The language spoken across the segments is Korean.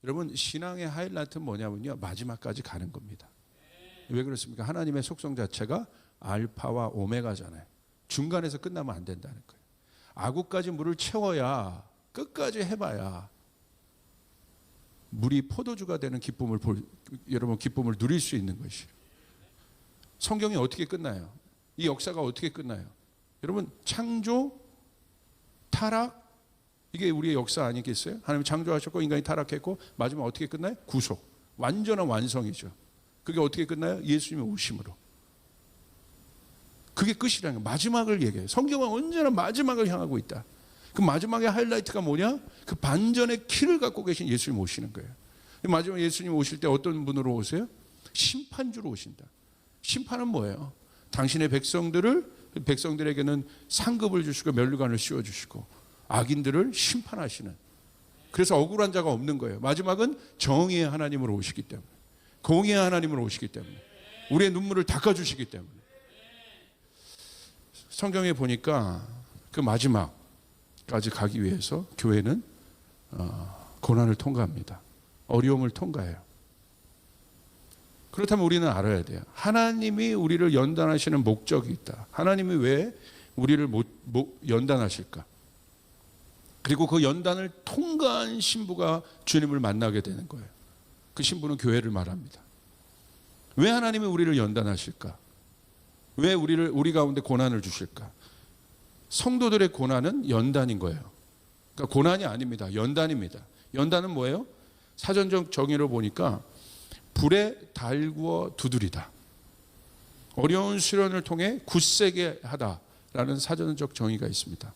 여러분, 신앙의 하이라이트는 뭐냐면요, 마지막까지 가는 겁니다. 왜 그렇습니까? 하나님의 속성 자체가 알파와 오메가잖아요. 중간에서 끝나면 안 된다는 거예요. 아구까지 물을 채워야, 끝까지 해봐야 물이 포도주가 되는 기쁨을 여러분, 기쁨을 누릴 수 있는 것이에요. 성경이 어떻게 끝나요? 이 역사가 어떻게 끝나요? 여러분, 창조, 타락, 이게 우리의 역사 아니겠어요? 하나님 창조하셨고 인간이 타락했고 마지막 어떻게 끝나요? 구속, 완전한 완성이죠. 그게 어떻게 끝나요? 예수님의 오심으로. 그게 끝이라는 거예요. 마지막을 얘기해요. 성경은 언제나 마지막을 향하고 있다. 그 마지막의 하이라이트가 뭐냐? 그 반전의 키를 갖고 계신 예수님 오시는 거예요. 마지막 예수님 오실 때 어떤 분으로 오세요? 심판주로 오신다. 심판은 뭐예요? 당신의 백성들에게는 상급을 주시고 면류관을 씌워주시고 악인들을 심판하시는, 그래서 억울한 자가 없는 거예요. 마지막은 정의의 하나님으로 오시기 때문에, 공의의 하나님으로 오시기 때문에, 우리의 눈물을 닦아주시기 때문에. 성경에 보니까 그 마지막까지 가기 위해서 교회는 고난을 통과합니다. 어려움을 통과해요. 그렇다면 우리는 알아야 돼요. 하나님이 우리를 연단하시는 목적이 있다. 하나님이 왜 우리를 연단하실까? 그리고 그 연단을 통과한 신부가 주님을 만나게 되는 거예요. 그 신부는 교회를 말합니다. 왜 하나님이 우리를 연단하실까? 왜 우리 가운데 고난을 주실까? 성도들의 고난은 연단인 거예요. 그러니까 고난이 아닙니다. 연단입니다. 연단은 뭐예요? 사전적 정의로 보니까 불에 달구어 두드리다. 어려운 수련을 통해 굳세게 하다라는 사전적 정의가 있습니다.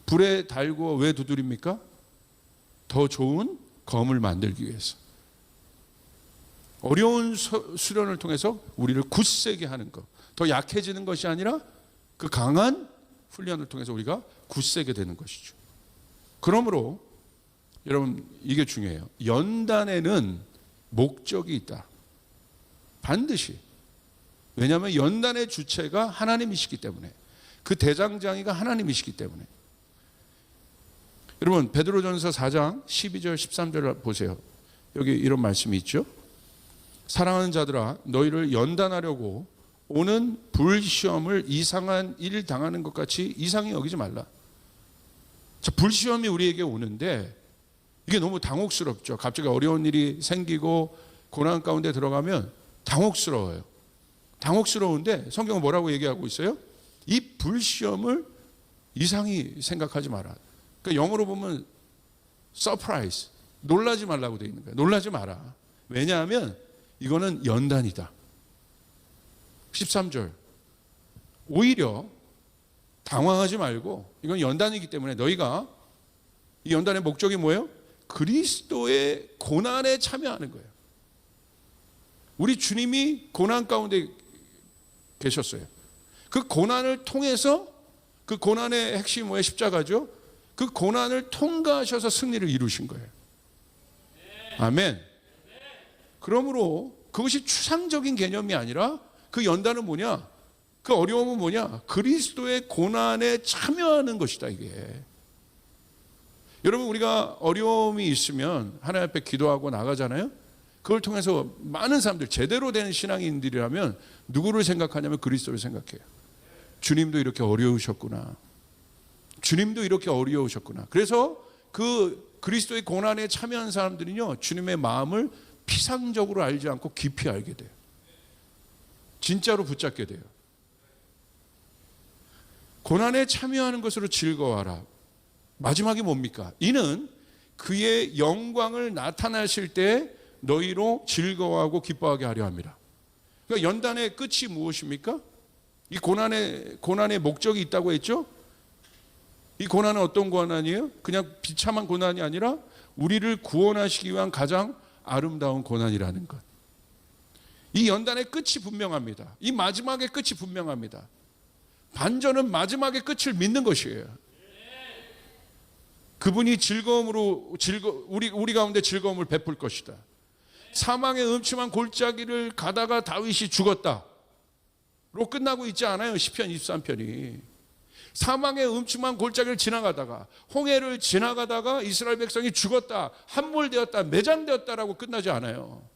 불에 달구어 왜 두드립니까? 더 좋은 검을 만들기 위해서. 어려운 수련을 통해서 우리를 굳세게 하는 것. 더 약해지는 것이 아니라 그 강한 훈련을 통해서 우리가 굳세게 되는 것이죠. 그러므로 여러분, 이게 중요해요. 연단에는 목적이 있다. 반드시. 왜냐하면 연단의 주체가 하나님이시기 때문에, 그 대장장이가 하나님이시기 때문에. 여러분, 베드로전서 4장 12절 13절 보세요. 여기 이런 말씀이 있죠. 사랑하는 자들아, 너희를 연단하려고 오는 불시험을 이상한 일 당하는 것 같이 이상히 여기지 말라. 자, 불시험이 우리에게 오는데 이게 너무 당혹스럽죠. 갑자기 어려운 일이 생기고 고난 가운데 들어가면 당혹스러워요. 당혹스러운데 성경은 뭐라고 얘기하고 있어요? 이 불시험을 이상히 생각하지 마라. 그러니까 영어로 보면 서프라이즈, 놀라지 말라고 되어 있는 거예요. 놀라지 마라. 왜냐하면 이거는 연단이다. 13절, 오히려 당황하지 말고, 이건 연단이기 때문에 너희가, 이 연단의 목적이 뭐예요? 그리스도의 고난에 참여하는 거예요. 우리 주님이 고난 가운데 계셨어요. 그 고난을 통해서, 그 고난의 핵심이 뭐예요? 십자가죠. 그 고난을 통과하셔서 승리를 이루신 거예요. 아멘. 그러므로 그것이 추상적인 개념이 아니라 그 연단은 뭐냐? 그 어려움은 뭐냐? 그리스도의 고난에 참여하는 것이다, 이게. 여러분, 우리가 어려움이 있으면 하나님 앞에 기도하고 나가잖아요. 그걸 통해서 많은 사람들, 제대로 된 신앙인들이라면 누구를 생각하냐면 그리스도를 생각해요. 주님도 이렇게 어려우셨구나. 주님도 이렇게 어려우셨구나. 그래서 그 그리스도의 고난에 참여한 사람들은요, 주님의 마음을 피상적으로 알지 않고 깊이 알게 돼요. 진짜로 붙잡게 돼요. 고난에 참여하는 것으로 즐거워하라. 마지막이 뭡니까? 이는 그의 영광을 나타나실 때 너희로 즐거워하고 기뻐하게 하려 합니다. 그러니까 연단의 끝이 무엇입니까? 이 고난의 목적이 있다고 했죠? 이 고난은 어떤 고난이에요? 그냥 비참한 고난이 아니라 우리를 구원하시기 위한 가장 아름다운 고난이라는 것. 이 연단의 끝이 분명합니다. 이 마지막의 끝이 분명합니다. 반전은 마지막의 끝을 믿는 것이에요. 그분이 우리 가운데 즐거움을 베풀 것이다. 사망의 음침한 골짜기를 가다가 다윗이 죽었다 로 끝나고 있지 않아요. 시편 23편이. 사망의 음침한 골짜기를 지나가다가, 홍해를 지나가다가 이스라엘 백성이 죽었다, 함몰되었다, 매장되었다라고 끝나지 않아요.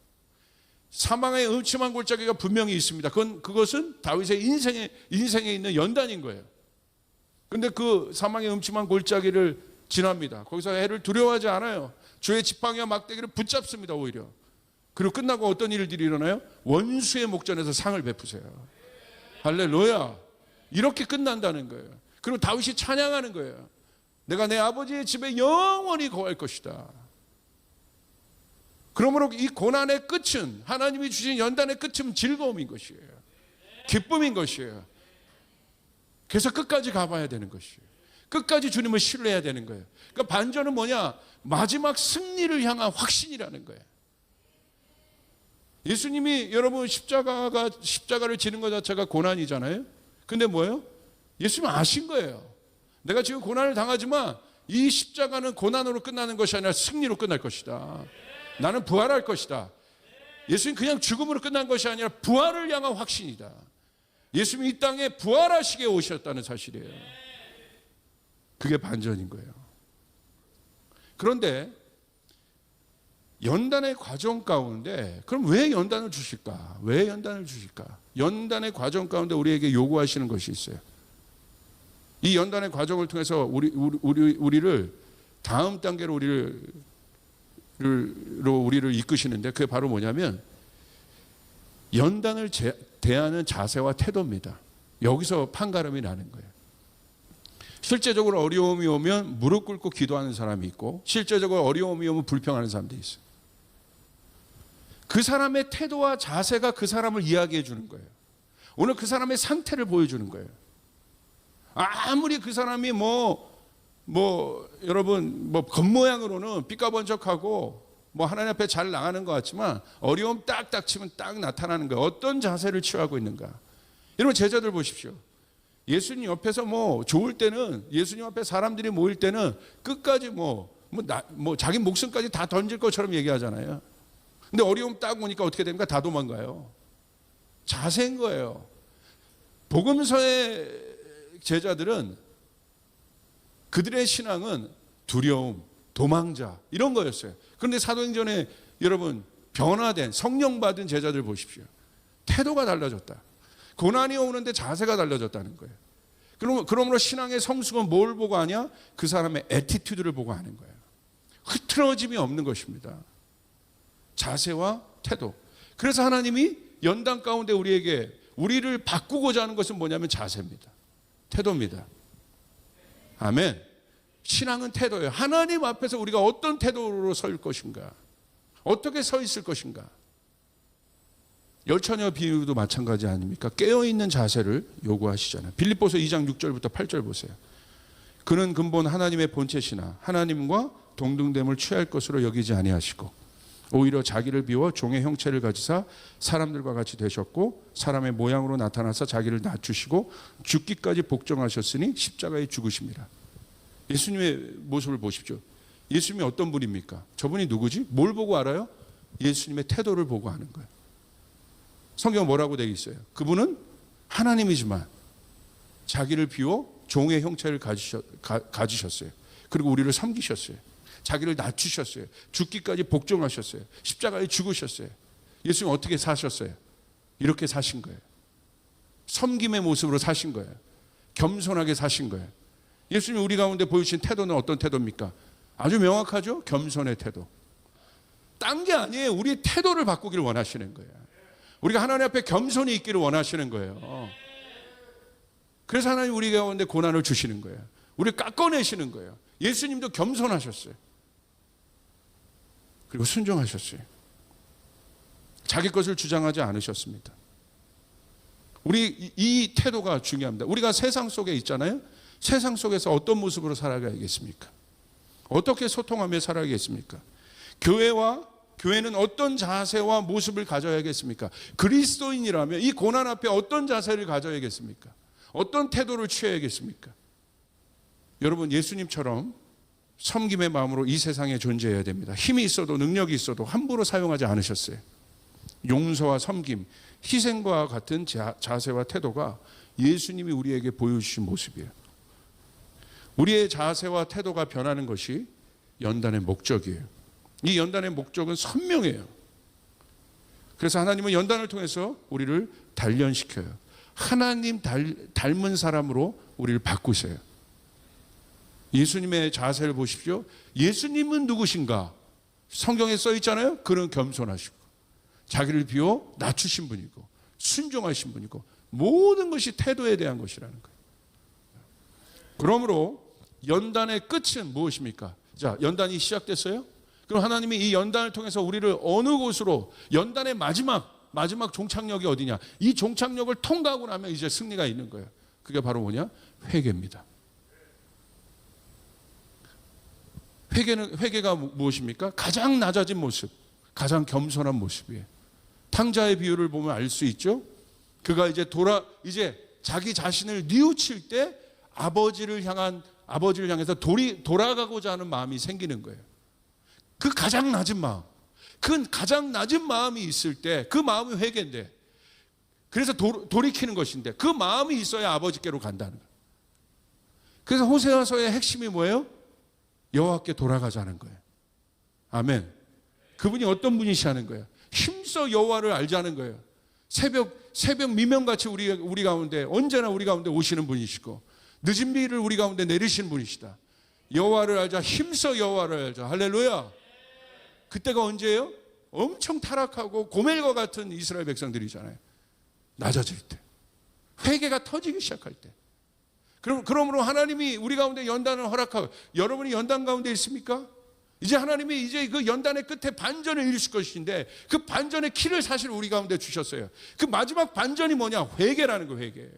사망의 음침한 골짜기가 분명히 있습니다. 그것은 다윗의 인생에 있는 연단인 거예요. 근데 그 사망의 음침한 골짜기를 지납니다. 거기서 해를 두려워하지 않아요. 주의 지팡이와 막대기를 붙잡습니다. 오히려. 그리고 끝나고 어떤 일들이 일어나요? 원수의 목전에서 상을 베푸세요. 할렐루야. 이렇게 끝난다는 거예요. 그리고 다윗이 찬양하는 거예요. 내가 내 아버지의 집에 영원히 거할 것이다. 그러므로 이 고난의 끝은, 하나님이 주신 연단의 끝은 즐거움인 것이에요. 기쁨인 것이에요. 그래서 끝까지 가봐야 되는 것이에요. 끝까지 주님을 신뢰해야 되는 거예요. 그러니까 반전은 뭐냐? 마지막 승리를 향한 확신이라는 거예요. 예수님이, 여러분, 십자가를 지는 것 자체가 고난이잖아요. 근데 뭐예요? 예수님은 아신 거예요. 내가 지금 고난을 당하지만 이 십자가는 고난으로 끝나는 것이 아니라 승리로 끝날 것이다. 나는 부활할 것이다. 예수님 그냥 죽음으로 끝난 것이 아니라 부활을 향한 확신이다. 예수님이 이 땅에 부활하시게 오셨다는 사실이에요. 그게 반전인 거예요. 그런데 연단의 과정 가운데, 그럼 왜 연단을 주실까? 왜 연단을 주실까? 연단의 과정 가운데 우리에게 요구하시는 것이 있어요. 이 연단의 과정을 통해서 우리를 다음 단계로 우리를 이끄시는데, 그게 바로 뭐냐면 연단을 대하는 자세와 태도입니다. 여기서 판가름이 나는 거예요. 실제적으로 어려움이 오면 무릎 꿇고 기도하는 사람이 있고, 실제적으로 어려움이 오면 불평하는 사람도 있어요. 그 사람의 태도와 자세가 그 사람을 이야기해 주는 거예요. 오늘 그 사람의 상태를 보여주는 거예요. 아무리 그 사람이 여러분 겉모양으로는 삐까번쩍하고 하나님 앞에 잘 나가는 것 같지만, 어려움 딱 닥치면 딱 나타나는 거예요. 어떤 자세를 취하고 있는가. 여러분, 제자들 보십시오. 예수님 옆에서 좋을 때는, 예수님 앞에 사람들이 모일 때는 끝까지 자기 목숨까지 다 던질 것처럼 얘기하잖아요. 근데 어려움 딱 오니까 어떻게 됩니까? 다 도망가요. 자세인 거예요. 복음서의 제자들은, 그들의 신앙은 두려움, 도망자, 이런 거였어요. 그런데 사도행전에 여러분, 변화된, 성령 받은 제자들 보십시오. 태도가 달라졌다. 고난이 오는데 자세가 달라졌다는 거예요. 그러므로 신앙의 성숙은 뭘 보고 하냐? 그 사람의 애티튜드를 보고 하는 거예요. 흐트러짐이 없는 것입니다. 자세와 태도. 그래서 하나님이 연단 가운데 우리를 바꾸고자 하는 것은 뭐냐면 자세입니다. 태도입니다. 아멘. 신앙은 태도예요. 하나님 앞에서 우리가 어떤 태도로 설 것인가, 어떻게 서 있을 것인가. 열처녀 비유도 마찬가지 아닙니까? 깨어있는 자세를 요구하시잖아요. 빌립보서 2장 6절부터 8절 보세요. 그는 근본 하나님의 본체시나 하나님과 동등됨을 취할 것으로 여기지 아니하시고, 오히려 자기를 비워 종의 형체를 가지사 사람들과 같이 되셨고, 사람의 모양으로 나타나서 자기를 낮추시고 죽기까지 복종하셨으니 십자가에 죽으십니다. 예수님의 모습을 보십시오. 예수님이 어떤 분입니까? 저분이 누구지? 뭘 보고 알아요? 예수님의 태도를 보고 하는 거예요. 성경 뭐라고 되어 있어요? 그분은 하나님이지만 자기를 비워 종의 형체를 가지셨어요. 그리고 우리를 섬기셨어요. 자기를 낮추셨어요. 죽기까지 복종하셨어요. 십자가에 죽으셨어요. 예수님 어떻게 사셨어요? 이렇게 사신 거예요. 섬김의 모습으로 사신 거예요. 겸손하게 사신 거예요. 예수님 우리 가운데 보여주신 태도는 어떤 태도입니까? 아주 명확하죠? 겸손의 태도. 딴 게 아니에요. 우리의 태도를 바꾸기를 원하시는 거예요. 우리가 하나님 앞에 겸손히 있기를 원하시는 거예요. 그래서 하나님 우리 가운데 고난을 주시는 거예요. 우리를 깎아내시는 거예요. 예수님도 겸손하셨어요. 그리고 순종하셨어요. 자기 것을 주장하지 않으셨습니다. 우리 이 태도가 중요합니다. 우리가 세상 속에 있잖아요. 세상 속에서 어떤 모습으로 살아가야겠습니까? 어떻게 소통하며 살아야겠습니까? 교회는 어떤 자세와 모습을 가져야겠습니까? 그리스도인이라면 이 고난 앞에 어떤 자세를 가져야겠습니까? 어떤 태도를 취해야겠습니까? 여러분, 예수님처럼 섬김의 마음으로 이 세상에 존재해야 됩니다. 힘이 있어도 능력이 있어도 함부로 사용하지 않으셨어요. 용서와 섬김, 희생과 같은 자세와 태도가 예수님이 우리에게 보여주신 모습이에요. 우리의 자세와 태도가 변하는 것이 연단의 목적이에요. 이 연단의 목적은 선명해요. 그래서 하나님은 연단을 통해서 우리를 단련시켜요. 하나님 닮은 사람으로 우리를 바꾸세요. 예수님의 자세를 보십시오. 예수님은 누구신가? 성경에 써 있잖아요. 그는 겸손하시고 자기를 비워 낮추신 분이고 순종하신 분이고 모든 것이 태도에 대한 것이라는 거예요. 그러므로 연단의 끝은 무엇입니까? 자, 연단이 시작됐어요. 그럼 하나님이 이 연단을 통해서 우리를 어느 곳으로, 연단의 마지막 종착역이 어디냐? 이 종착역을 통과하고 나면 이제 승리가 있는 거예요. 그게 바로 뭐냐? 회개입니다. 회개가 무엇입니까? 가장 낮아진 모습, 가장 겸손한 모습이에요. 탕자의 비유를 보면 알 수 있죠. 그가 이제 자기 자신을 뉘우칠 때 아버지를 향해서 돌아가고자 하는 마음이 생기는 거예요. 그 가장 낮은 마음, 그 가장 낮은 마음이 있을 때 그 마음이 회개인데, 그래서 돌이키는 것인데 그 마음이 있어야 아버지께로 간다는 거예요. 그래서 호세아서의 핵심이 뭐예요? 여호와께 돌아가자는 거예요. 아멘. 그분이 어떤 분이시라는 거예요? 힘써 여호와를 알자는 거예요. 새벽 미명같이 우리 가운데 언제나 우리 가운데 오시는 분이시고 늦은 비를 우리 가운데 내리시는 분이시다. 여호와를 알자, 힘써 여호와를 알자. 할렐루야. 그때가 언제예요? 엄청 타락하고 고멜과 같은 이스라엘 백성들이잖아요. 낮아질 때, 회개가 터지기 시작할 때. 그러므로 하나님이 우리 가운데 연단을 허락하고, 여러분이 연단 가운데 있습니까? 이제 하나님이 이제 그 연단의 끝에 반전을 이루실 것인데, 그 반전의 키를 사실 우리 가운데 주셨어요. 그 마지막 반전이 뭐냐? 회개라는 거예요.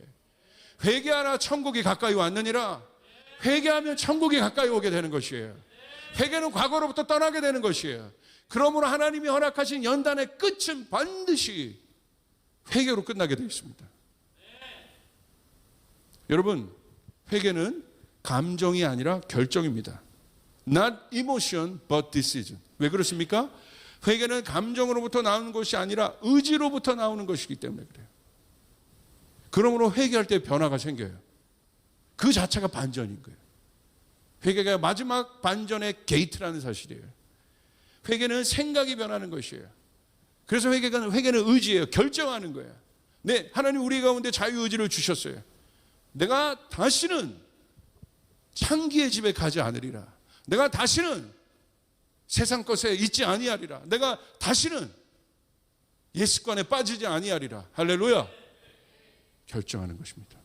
회개하라, 천국이 가까이 왔느니라. 회개하면 천국이 가까이 오게 되는 것이에요. 회개는 과거로부터 떠나게 되는 것이에요. 그러므로 하나님이 허락하신 연단의 끝은 반드시 회개로 끝나게 되어 있습니다. 여러분, 회개는 감정이 아니라 결정입니다. Not emotion, but decision. 왜 그렇습니까? 회개는 감정으로부터 나오는 것이 아니라 의지로부터 나오는 것이기 때문에 그래요. 그러므로 회개할 때 변화가 생겨요. 그 자체가 반전인 거예요. 회개가 마지막 반전의 게이트라는 사실이에요. 회개는 생각이 변하는 것이에요. 그래서 회개는 의지예요. 결정하는 거예요. 네, 하나님 우리 가운데 자유의지를 주셨어요. 내가 다시는 창기의 집에 가지 않으리라. 내가 다시는 세상 것에 있지 아니하리라. 내가 다시는 옛 습관에 빠지지 아니하리라. 할렐루야. 결정하는 것입니다.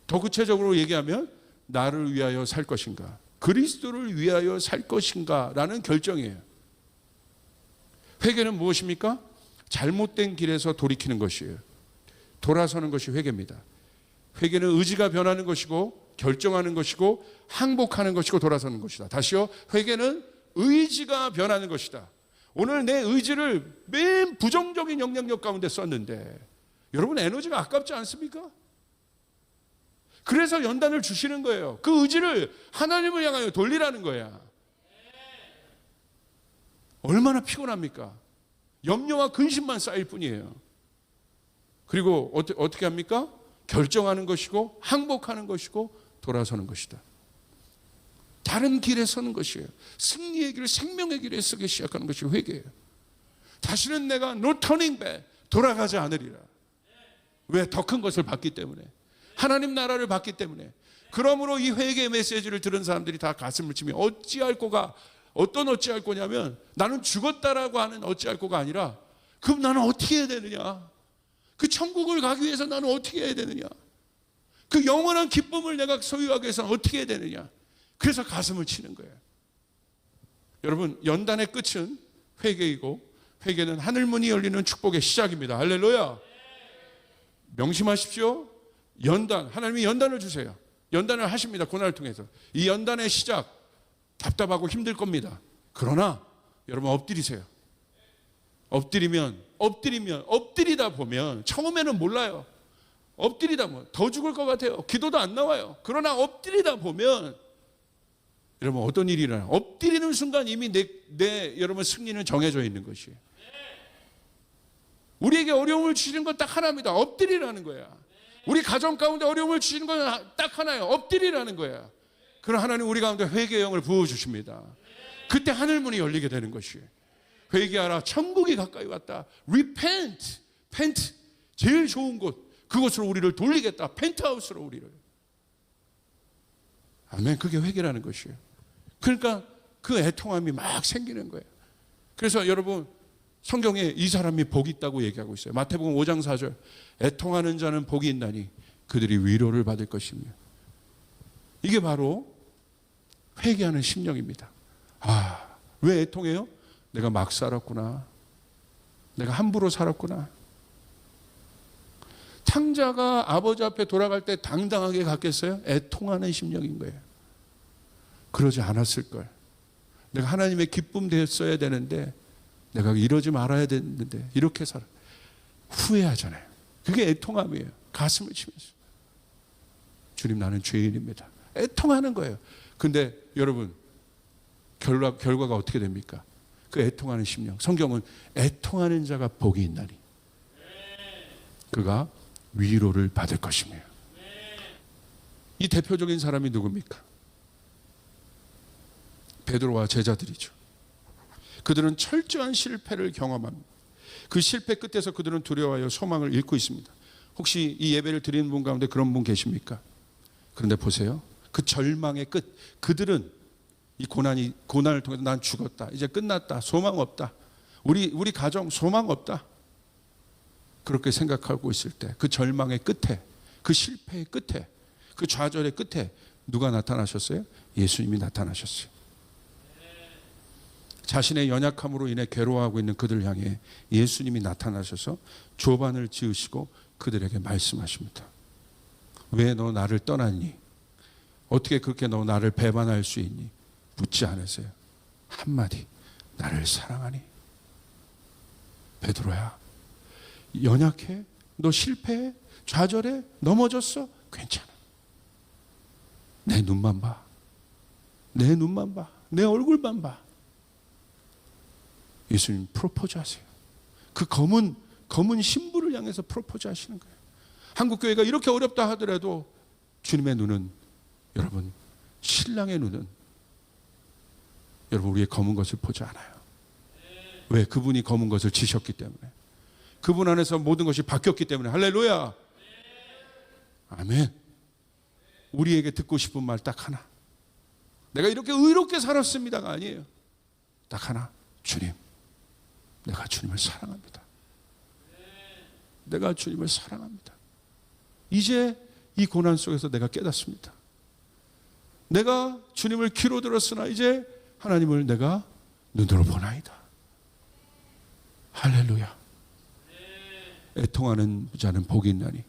더 구체적으로 얘기하면 나를 위하여 살 것인가, 그리스도를 위하여 살 것인가 라는 결정이에요. 회개는 무엇입니까? 잘못된 길에서 돌이키는 것이에요. 돌아서는 것이 회개입니다. 회개는 의지가 변하는 것이고 결정하는 것이고 항복하는 것이고 돌아서는 것이다. 다시요. 회개는 의지가 변하는 것이다. 오늘 내 의지를 맨 부정적인 영향력 가운데 썼는데 여러분 에너지가 아깝지 않습니까? 그래서 연단을 주시는 거예요. 그 의지를 하나님을 향하여 돌리라는 거야. 얼마나 피곤합니까? 염려와 근심만 쌓일 뿐이에요. 그리고 어떻게 합니까? 결정하는 것이고 항복하는 것이고 돌아서는 것이다. 다른 길에 서는 것이에요. 승리의 길, 생명의 길에 서기 시작하는 것이 회개예요. 다시는 내가 no turning back, 돌아가지 않으리라. 왜? 더 큰 것을 받기 때문에, 하나님 나라를 받기 때문에. 그러므로 이 회개의 메시지를 들은 사람들이 다 가슴을 치며 어찌할 거가, 어떤 어찌할 거냐면 나는 죽었다라고 하는 어찌할 거가 아니라 그럼 나는 어떻게 해야 되느냐, 그 천국을 가기 위해서 나는 어떻게 해야 되느냐, 그 영원한 기쁨을 내가 소유하기 위해서는 어떻게 해야 되느냐. 그래서 가슴을 치는 거예요. 여러분, 연단의 끝은 회개이고 회개는 하늘문이 열리는 축복의 시작입니다. 할렐루야. 명심하십시오. 연단, 하나님이 연단을 주세요. 연단을 하십니다. 고난을 통해서. 이 연단의 시작, 답답하고 힘들 겁니다. 그러나 여러분 엎드리세요. 엎드리다 보면 처음에는 몰라요. 엎드리다 보면 더 죽을 것 같아요. 기도도 안 나와요. 그러나 엎드리다 보면 여러분 어떤 일이 일어나요? 엎드리는 순간 이미 여러분 승리는 정해져 있는 것이에요. 우리에게 어려움을 주시는 건 딱 하나입니다. 엎드리라는 거야. 우리 가정 가운데 어려움을 주시는 건 딱 하나예요. 엎드리라는 거야. 그럼 하나님 우리 가운데 회개의 영을 부어주십니다. 그때 하늘문이 열리게 되는 것이에요. 회개하라, 천국이 가까이 왔다. Repent, pent, 제일 좋은 곳, 그곳으로 우리를 돌리겠다. 펜트하우스로 우리를. 아멘. 그게 회개라는 것이에요. 그러니까 그 애통함이 막 생기는 거예요. 그래서 여러분, 성경에 이 사람이 복이 있다고 얘기하고 있어요. 마태복음 5장 4절, 애통하는 자는 복이 있나니 그들이 위로를 받을 것이며. 이게 바로 회개하는 심령입니다. 아, 왜 애통해요? 내가 막 살았구나. 내가 함부로 살았구나. 탕자가 아버지 앞에 돌아갈 때 당당하게 갔겠어요? 애통하는 심령인 거예요. 그러지 않았을 걸. 내가 하나님의 기쁨 됐어야 되는데, 내가 이러지 말아야 되는데 이렇게 살아. 후회하잖아요. 그게 애통함이에요. 가슴을 치면서. 주님, 나는 죄인입니다. 애통하는 거예요. 근데 여러분, 결과가 어떻게 됩니까? 그 애통하는 심령. 성경은 애통하는 자가 복이 있나니 그가 위로를 받을 것이며. 이 대표적인 사람이 누굽니까? 베드로와 제자들이죠. 그들은 철저한 실패를 경험합니다. 그 실패 끝에서 그들은 두려워하여 소망을 잃고 있습니다. 혹시 이 예배를 드리는 분 가운데 그런 분 계십니까? 그런데 보세요. 그 절망의 끝, 그들은 이 고난을 통해서 난 죽었다, 이제 끝났다, 소망 없다, 우리 가정 소망 없다, 그렇게 생각하고 있을 때 그 절망의 끝에, 그 실패의 끝에, 그 좌절의 끝에 누가 나타나셨어요? 예수님이 나타나셨어요. 자신의 연약함으로 인해 괴로워하고 있는 그들을 향해 예수님이 나타나셔서 조반을 지으시고 그들에게 말씀하십니다. 왜 너 나를 떠났니? 어떻게 그렇게 너 나를 배반할 수 있니? 묻지 않으세요. 한마디, 나를 사랑하니? 베드로야, 연약해? 너 실패해? 좌절해? 넘어졌어? 괜찮아. 내 눈만 봐. 내 눈만 봐. 내 얼굴만 봐. 예수님 프로포즈 하세요. 그 검은 신부를 향해서 프로포즈 하시는 거예요. 한국교회가 이렇게 어렵다 하더라도 주님의 눈은, 여러분, 신랑의 눈은 여러분 우리의 검은 것을 보지 않아요. 왜? 그분이 검은 것을 지셨기 때문에, 그분 안에서 모든 것이 바뀌었기 때문에. 할렐루야. 아멘. 우리에게 듣고 싶은 말 딱 하나. 내가 이렇게 의롭게 살았습니다가 아니에요. 딱 하나. 주님, 내가 주님을 사랑합니다. 내가 주님을 사랑합니다. 이제 이 고난 속에서 내가 깨닫습니다. 내가 주님을 귀로 들었으나 이제 하나님을 내가 눈으로 보나이다. 할렐루야. 애통하는 자는 복이 있나니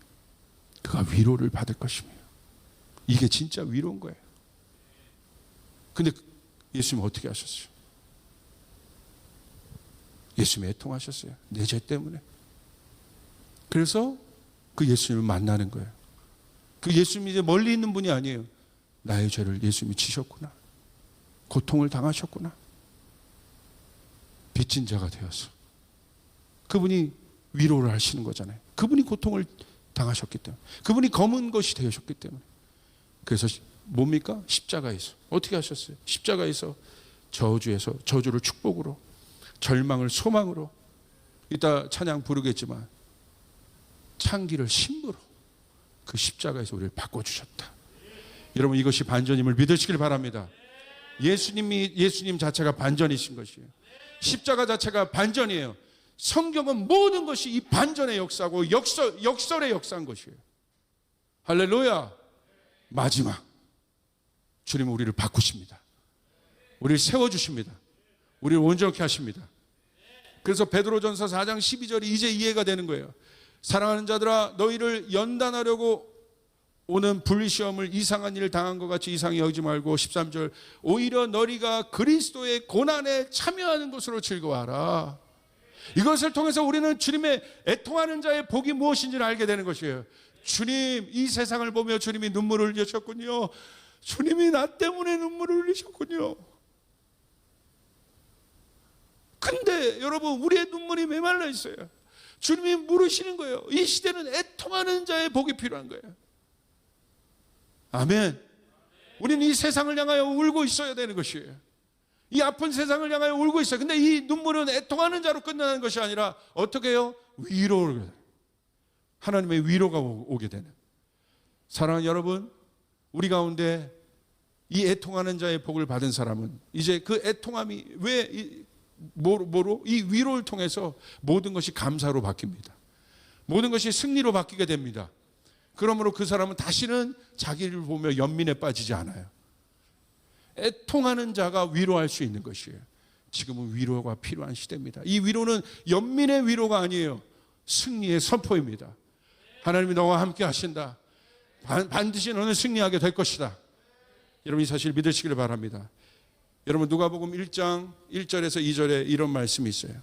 그가 위로를 받을 것이며. 이게 진짜 위로인 거예요. 근데 예수님 어떻게 하셨어요? 예수님이 애통하셨어요. 내 죄 때문에. 그래서 그 예수님을 만나는 거예요. 그 예수님이 이제 멀리 있는 분이 아니에요. 나의 죄를 예수님이 지셨구나. 고통을 당하셨구나. 빚진 자가 되어서 그분이 위로를 하시는 거잖아요. 그분이 고통을 당하셨기 때문에, 그분이 검은 것이 되셨기 때문에. 그래서 뭡니까? 십자가에서 어떻게 하셨어요? 십자가에서 저주에서 저주를 축복으로, 절망을 소망으로, 이따 찬양 부르겠지만 창기를 신부로 그 십자가에서 우리를 바꿔주셨다. 여러분, 이것이 반전임을 믿으시길 바랍니다. 예수님 자체가 반전이신 것이에요. 십자가 자체가 반전이에요. 성경은 모든 것이 이 반전의 역사고 역설의 역사인 것이에요. 할렐루야. 마지막, 주님은 우리를 바꾸십니다. 우리를 세워주십니다. 우리를 온전케 하십니다. 그래서 베드로전서 4장 12절이 이제 이해가 되는 거예요. 사랑하는 자들아, 너희를 연단하려고 오는 불시험을 이상한 일을 당한 것 같이 이상히 여기지 말고, 13절, 오히려 너희가 그리스도의 고난에 참여하는 것으로 즐거워하라. 이것을 통해서 우리는 주님의 애통하는 자의 복이 무엇인지를 알게 되는 것이에요. 주님, 이 세상을 보며 주님이 눈물을 흘리셨군요. 주님이 나 때문에 눈물을 흘리셨군요. 근데 여러분, 우리의 눈물이 메말라 있어요. 주님이 물으시는 거예요. 이 시대는 애통하는 자의 복이 필요한 거예요. 아멘. 우리는 이 세상을 향하여 울고 있어야 되는 것이에요. 이 아픈 세상을 향하여 울고 있어요. 근데 이 눈물은 애통하는 자로 끝나는 것이 아니라 어떻게 해요? 위로를, 하나님의 위로가 오게 되는. 사랑하는 여러분, 우리 가운데 이 애통하는 자의 복을 받은 사람은 이제 그 애통함이 뭐로? 이 위로를 통해서 모든 것이 감사로 바뀝니다. 모든 것이 승리로 바뀌게 됩니다. 그러므로 그 사람은 다시는 자기를 보며 연민에 빠지지 않아요. 애통하는 자가 위로할 수 있는 것이에요. 지금은 위로가 필요한 시대입니다. 이 위로는 연민의 위로가 아니에요. 승리의 선포입니다. 하나님이 너와 함께 하신다. 반드시 너는 승리하게 될 것이다. 여러분 이 사실 믿으시기를 바랍니다. 여러분 누가복음 1장 1절에서 2절에 이런 말씀이 있어요.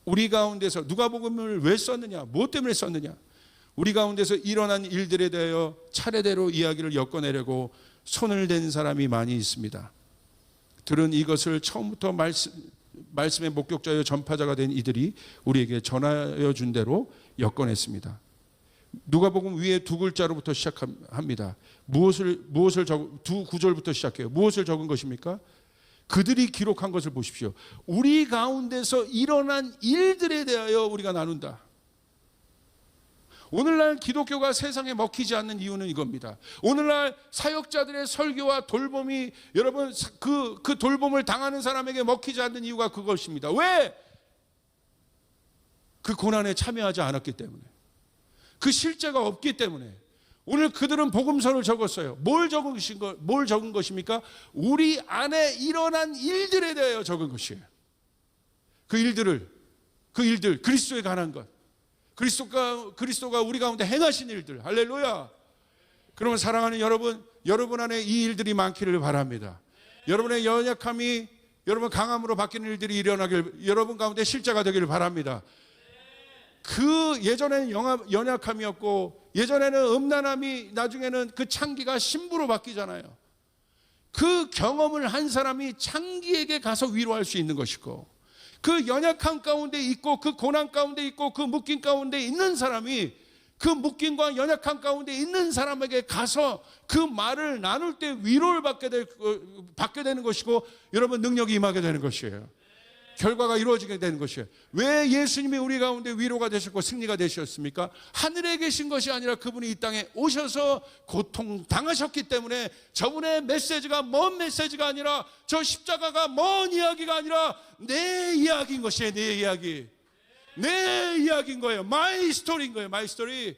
우리 가운데서 누가복음을 왜 썼느냐? 무엇 때문에 썼느냐? 우리 가운데서 일어난 일들에 대하여 차례대로 이야기를 엮어내려고 손을 댄 사람이 많이 있습니다. 들은 이것을 처음부터 말씀의 목격자여 전파자가 된 이들이 우리에게 전하여 준 대로 엮어냈습니다. 누가복음 위에 두 글자로부터 시작합니다. 두 구절부터 시작해요. 무엇을 적은 것입니까? 그들이 기록한 것을 보십시오. 우리 가운데서 일어난 일들에 대하여 우리가 나눈다. 오늘날 기독교가 세상에 먹히지 않는 이유는 이겁니다. 오늘날 사역자들의 설교와 돌봄이 여러분 그 돌봄을 당하는 사람에게 먹히지 않는 이유가 그것입니다. 왜? 그 고난에 참여하지 않았기 때문에. 그 실제가 없기 때문에. 오늘 그들은 복음서를 적었어요. 뭘 적은 것입니까? 우리 안에 일어난 일들에 대하여 적은 것이에요. 그 일들, 그리스도에 관한 것. 그리스도가 우리 가운데 행하신 일들. 할렐루야. 그러면 사랑하는 여러분 안에 이 일들이 많기를 바랍니다. 여러분의 연약함이 여러분 강함으로 바뀌는 일들이 일어나길, 여러분 가운데 실제가 되기를 바랍니다. 그 예전에는 연약함이었고 예전에는 음란함이 나중에는 그 창기가 신부로 바뀌잖아요. 그 경험을 한 사람이 창기에게 가서 위로할 수 있는 것이고, 그 연약함 가운데 있고 그 고난 가운데 있고 그 묶임 가운데 있는 사람이 그 묶임과 연약함 가운데 있는 사람에게 가서 그 말을 나눌 때 위로를 받게 되는 것이고, 여러분 능력이 임하게 되는 것이에요. 결과가 이루어지게 되는 것이에요. 왜 예수님이 우리 가운데 위로가 되셨고 승리가 되셨습니까? 하늘에 계신 것이 아니라 그분이 이 땅에 오셔서 고통당하셨기 때문에 저분의 메시지가 먼 메시지가 아니라, 저 십자가가 먼 이야기가 아니라 내 이야기인 것이에요. 내 이야기. 내 이야기인 거예요. 마이 스토리인 거예요. 마이 스토리.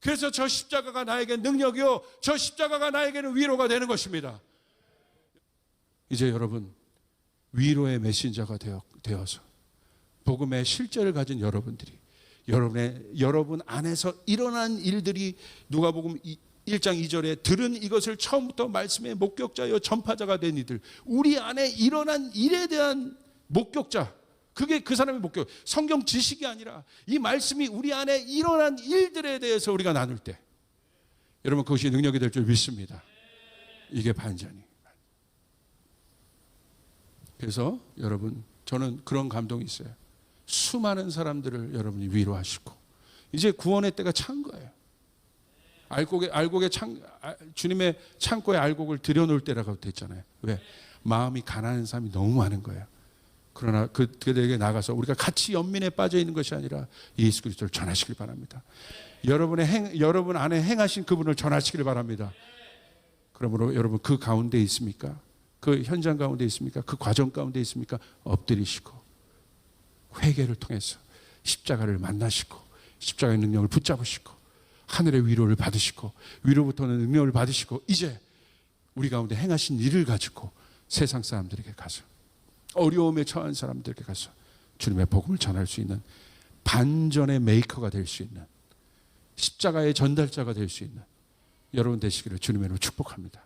그래서 저 십자가가 나에게 능력이요, 저 십자가가 나에게는 위로가 되는 것입니다. 이제 여러분 위로의 메신저가 되어서 복음의 실제를 가진 여러분들이, 여러분 안에서 일어난 일들이 누가복음 1장 2절에 들은 이것을 처음부터 말씀의 목격자여 전파자가 된 이들, 우리 안에 일어난 일에 대한 목격자, 그게 그 사람의 목격, 성경 지식이 아니라 이 말씀이 우리 안에 일어난 일들에 대해서 우리가 나눌 때 여러분 그것이 능력이 될 줄 믿습니다. 이게 반전이. 그래서 여러분 저는 그런 감동이 있어요. 수많은 사람들을 여러분이 위로하시고 이제 구원의 때가 찬 거예요. 주님의 창고에 알곡을 들여놓을 때라고 됐잖아요. 왜? 마음이 가난한 사람이 너무 많은 거예요. 그러나 그들에게 나가서 우리가 같이 연민에 빠져 있는 것이 아니라 예수 그리스도를 전하시길 바랍니다. 여러분 안에 행하신 그분을 전하시길 바랍니다. 그러므로 여러분 그 가운데 있습니까? 그 현장 가운데 있습니까? 그 과정 가운데 있습니까? 엎드리시고 회개를 통해서 십자가를 만나시고 십자가의 능력을 붙잡으시고 하늘의 위로를 받으시고 위로부터는 능력을 받으시고 이제 우리 가운데 행하신 일을 가지고 세상 사람들에게 가서, 어려움에 처한 사람들에게 가서 주님의 복음을 전할 수 있는 반전의 메이커가 될 수 있는, 십자가의 전달자가 될 수 있는 여러분 되시기를 주님의 이름으로 축복합니다.